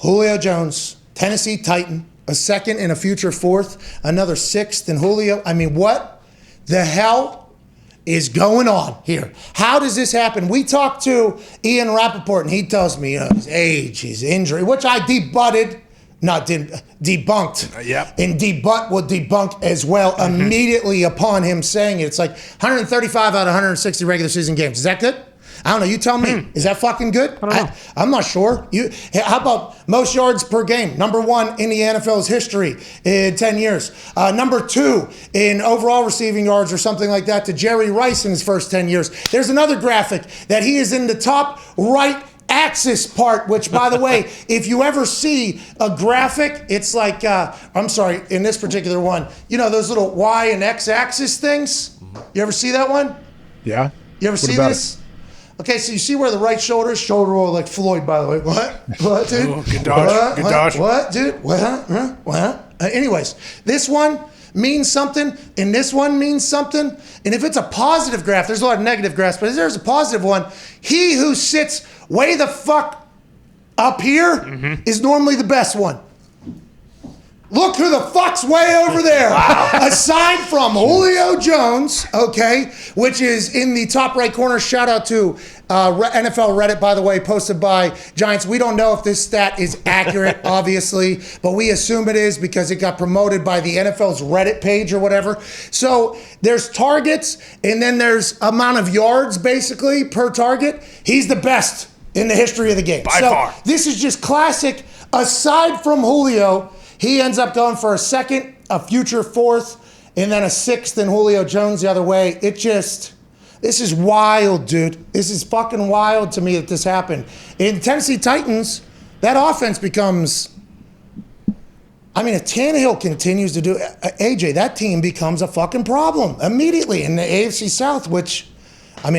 Julio Jones, Tennessee Titan, a second and a future fourth, another sixth in Julio. I mean, what the hell is going on here? How does this happen? We talked to Ian Rappaport, and he tells me his age, his injury, which I debunked. Yep. And debut will debunk as well immediately upon him saying it. It's like 135 out of 160 regular season games. Is that good? I don't know. You tell me. Is that fucking good? I don't know. I'm not sure. How about most yards per game? Number one in the NFL's history in 10 years. Number two in overall receiving yards or something like that to Jerry Rice in his first 10 years. There's another graphic that he is in the top right axis part, which, by the way, if you ever see a graphic, it's like, in this particular one, you know, those little Y and X axis things? You ever see that one? Yeah. You ever see this? Okay, so you see where the right shoulder is? Shoulder roll like Floyd, by the way. What, dude? Oh, good dodge. Good dodge. What, dude? What? Anyways, this one means something, and this one means something. And if it's a positive graph, there's a lot of negative graphs, but if there's a positive one, he who sits way the fuck up here is normally the best one. Look who the fuck's way over there. Wow. Aside from Julio Jones, okay, which is in the top right corner. Shout out to NFL Reddit, by the way, posted by Giants. We don't know if this stat is accurate, obviously, but we assume it is because it got promoted by the NFL's Reddit page or whatever. So there's targets, and then there's amount of yards, basically, per target. He's the best in the history of the game. By far. This is just classic. Aside from Julio, he ends up going for a second, a future fourth, and then a sixth in Julio Jones the other way. This is wild, dude. This is fucking wild to me that this happened. In Tennessee Titans, that offense becomes, if Tannehill continues to do, AJ, that team becomes a fucking problem immediately in the AFC South, which,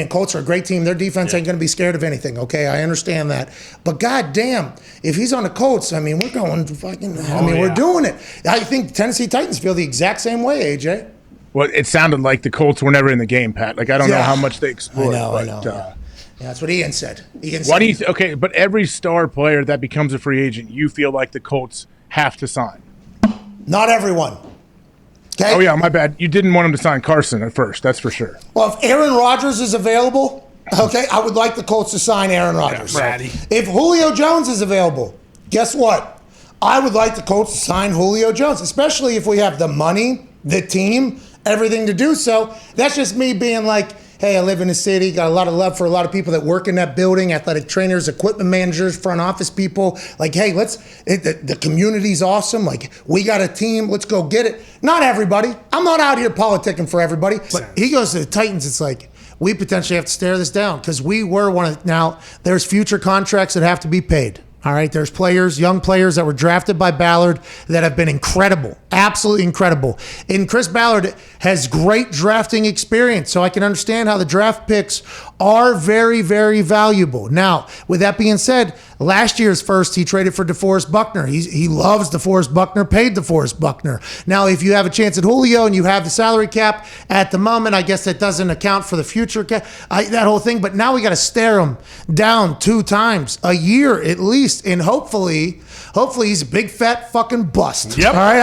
Colts are a great team. Their defense ain't going to be scared of anything, okay? I understand that. But goddamn, if he's on the Colts, we're going fucking, we're doing it. I think Tennessee Titans feel the exact same way, AJ. Well, it sounded like the Colts were never in the game, Pat. Like, I don't know how much they explored. I know. Yeah, that's what Ian said. Why do you okay, but every star player that becomes a free agent, you feel like the Colts have to sign. Not everyone. Okay. Oh, yeah, my bad. You didn't want him to sign Carson at first, that's for sure. Well, if Aaron Rodgers is available, okay, I would like the Colts to sign Aaron Rodgers. Yeah, if Julio Jones is available, guess what? I would like the Colts to sign Julio Jones, especially if we have the money, the team, everything to do so. That's just me being like, hey, I live in the city, got a lot of love for a lot of people that work in that building, athletic trainers, equipment managers, front office people. Like, hey, the community's awesome. Like, we got a team, let's go get it. Not everybody. I'm not out here politicking for everybody. But he goes to the Titans, it's like, we potentially have to stare this down because we were now there's future contracts that have to be paid. All right, there's players, young players that were drafted by Ballard that have been incredible, absolutely incredible. And Chris Ballard has great drafting experience, so I can understand how the draft picks are very, very valuable. Now, with that being said, last year's first, he traded for DeForest Buckner. He loves DeForest Buckner, paid DeForest Buckner. Now, if you have a chance at Julio and you have the salary cap at the moment, I guess that doesn't account for the future cap, that whole thing. But now we got to stare him down 2 times a year at least. And hopefully he's a big fat fucking bust. Yep. All right.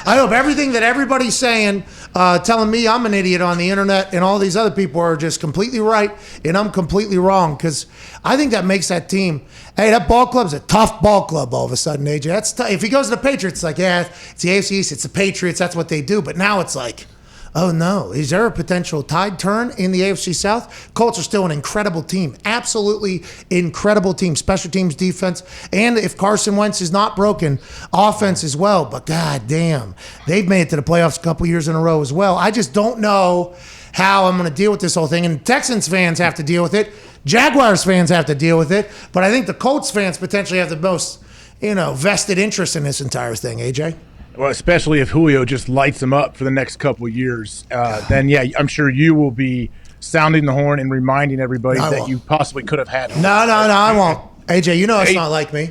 I hope everything that everybody's saying, telling me I'm an idiot on the internet and all these other people are just completely right and I'm completely wrong, because I think that makes that team. Hey, that ball club's a tough ball club all of a sudden, AJ. That's tough. If he goes to the Patriots, it's like, yeah, it's the AFC East, it's the Patriots, that's what they do. But now it's like, oh no, is there a potential tide turn in the AFC South? Colts are still an incredible team, absolutely incredible team, special teams, defense, and if Carson Wentz is not broken, offense as well. But god damn, they've made it to the playoffs a couple years in a row as well. I just don't know how I'm going to deal with this whole thing, and Texans fans have to deal with it. Jaguars fans have to deal with it, but I think the Colts fans potentially have the most, vested interest in this entire thing, AJ. Well, especially if Julio just lights them up for the next couple of years, then yeah, I'm sure you will be sounding the horn and reminding everybody that you possibly could have had him. No, I won't. AJ, it's not like me.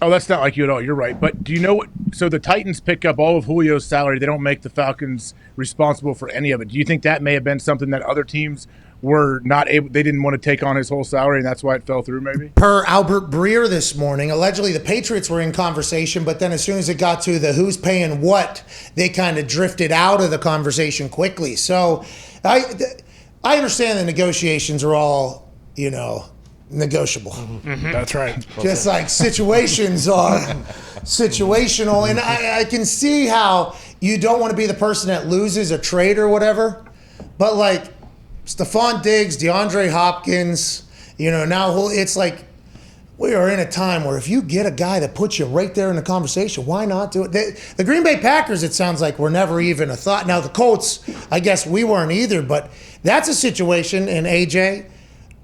Oh, that's not like you at all. You're right. But do you know what? So the Titans pick up all of Julio's salary. They don't make the Falcons responsible for any of it. Do you think that may have been something that other teams were not able. They didn't want to take on his whole salary, and that's why it fell through. Maybe per Albert Breer this morning, allegedly the Patriots were in conversation, but then as soon as it got to the who's paying what, they kind of drifted out of the conversation quickly. So I understand the negotiations are all, negotiable. Mm-hmm. That's right. Just like situations are situational. And I can see how you don't want to be the person that loses a trade or whatever. But like Stephon Diggs, DeAndre Hopkins, now it's like we are in a time where if you get a guy that puts you right there in the conversation, why not do it? The Green Bay Packers, it sounds like, were never even a thought. Now the Colts, I guess we weren't either, but that's a situation. And AJ,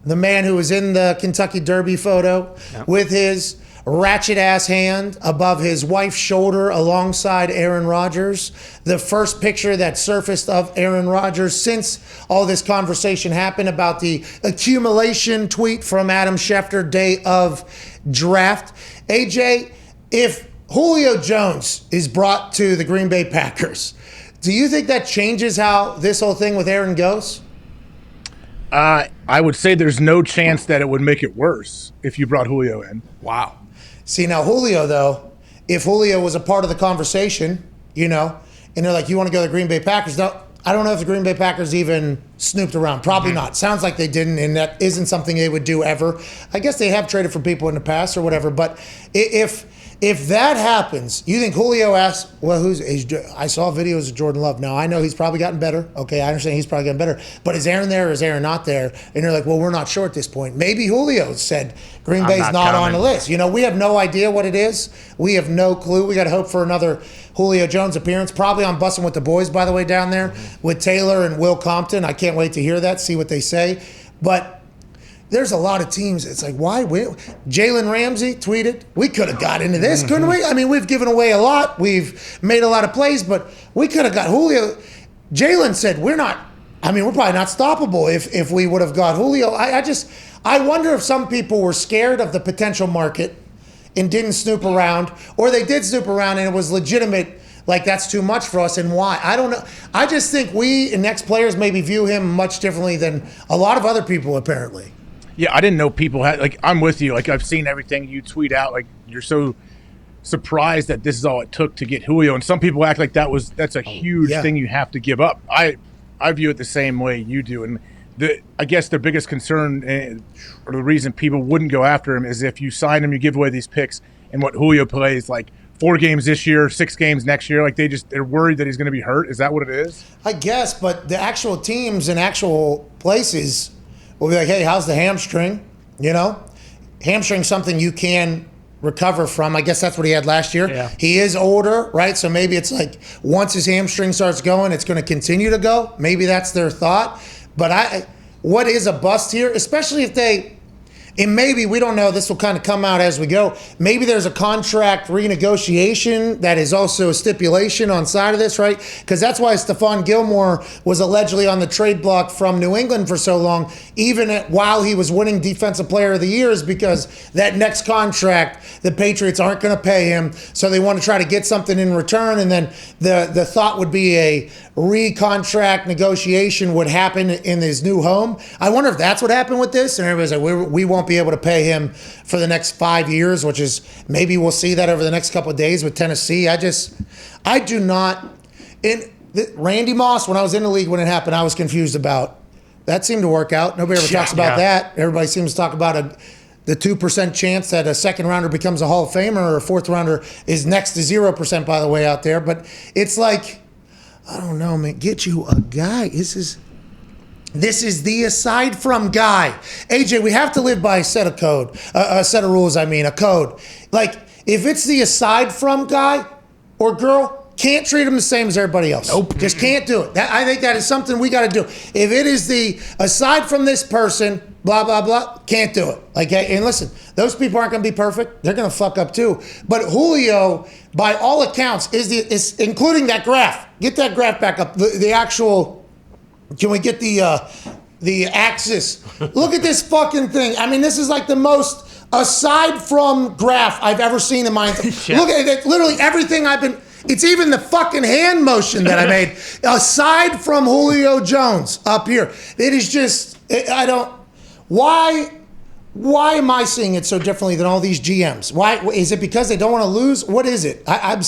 the man who was in the Kentucky Derby photo with his ratchet ass hand above his wife's shoulder alongside Aaron Rodgers, the first picture that surfaced of Aaron Rodgers since all this conversation happened about the accumulation tweet from Adam Schefter day of draft. AJ, if Julio Jones is brought to the Green Bay Packers, do you think that changes how this whole thing with Aaron goes? I would say there's no chance that it would make it worse if you brought Julio in. Wow. See, now Julio, though, if Julio was a part of the conversation, and they're like, you want to go to the Green Bay Packers? No, I don't know if the Green Bay Packers even snooped around. Probably not. Sounds like they didn't, and that isn't something they would do ever. I guess they have traded for people in the past or whatever, but if that happens, you think Julio asks, well, I saw videos of Jordan Love. Now, I know he's probably gotten better. Okay, I understand he's probably gotten better. But is Aaron there or is Aaron not there? And they're like, well, we're not sure at this point. Maybe Julio said Green Bay's not on the list. We have no idea what it is. We have no clue. We got to hope for another Julio Jones appearance. Probably on Bussin' with the Boys, by the way, down there with Taylor and Will Compton. I can't wait to hear that, see what they say. But there's a lot of teams. It's like, why? Jalen Ramsey tweeted, we could have got into this, couldn't we? I mean, we've given away a lot. We've made a lot of plays, but we could have got Julio. Jalen said, we're probably not stoppable if we would have got Julio. I wonder if some people were scared of the potential market and didn't snoop around, or they did snoop around and it was legitimate, like that's too much for us, and why? I don't know. I just think we and next players maybe view him much differently than a lot of other people, apparently. Yeah, I didn't know people had, I'm with you. I've seen everything you tweet out. You're so surprised that this is all it took to get Julio. And some people act like that's a huge thing you have to give up. I view it the same way you do. And I guess their biggest concern, or the reason people wouldn't go after him, is if you sign him, you give away these picks, and what Julio plays, 4 games this year, 6 games next year, they're worried that he's going to be hurt. Is that what it is? I guess, but the actual teams and actual places will be like, hey, how's the hamstring? Hamstring's something you can recover from. I guess that's what he had last year. Yeah. He is older, right? So maybe it's like once his hamstring starts going, it's going to continue to go. Maybe that's their thought. But what is a bust here, especially if and maybe, we don't know, this will kind of come out as we go, maybe there's a contract renegotiation that is also a stipulation on side of this, right? Because that's why Stephon Gilmore was allegedly on the trade block from New England for so long, even while he was winning Defensive Player of the Year, is because that next contract, the Patriots aren't going to pay him, so they want to try to get something in return, and then the thought would be a re-contract negotiation would happen in his new home. I wonder if that's what happened with this, and everybody's like, we won't be able to pay him for the next 5 years, which is, maybe we'll see that over the next couple of days with Tennessee. I do not. Randy Moss, when I was in the league when it happened, I was confused about. That seemed to work out. Nobody ever talks about that. Everybody seems to talk about the 2% chance that a second rounder becomes a Hall of Famer, or a fourth rounder is next to 0%, by the way, out there. But it's like, I don't know, man. Get you a guy. This is the aside from guy. AJ, we have to live by a set of rules, a code. If it's the aside from guy or girl, can't treat them the same as everybody else. Nope. Just can't do it. I think that is something we got to do. If it is the aside from this person, blah, blah, blah, can't do it. And listen, those people aren't going to be perfect. They're going to fuck up too. But Julio, by all accounts, is including that graph. Get that graph back up. The actual, can we get the axis? Look at this fucking thing. This is like the most aside from graph I've ever seen in my entire. Look at it. Literally everything it's even the fucking hand motion that I made, aside from Julio Jones up here. It is just, I don't. Why am I seeing it so differently than all these GMs? Why is it because they don't want to lose? What is it? I'm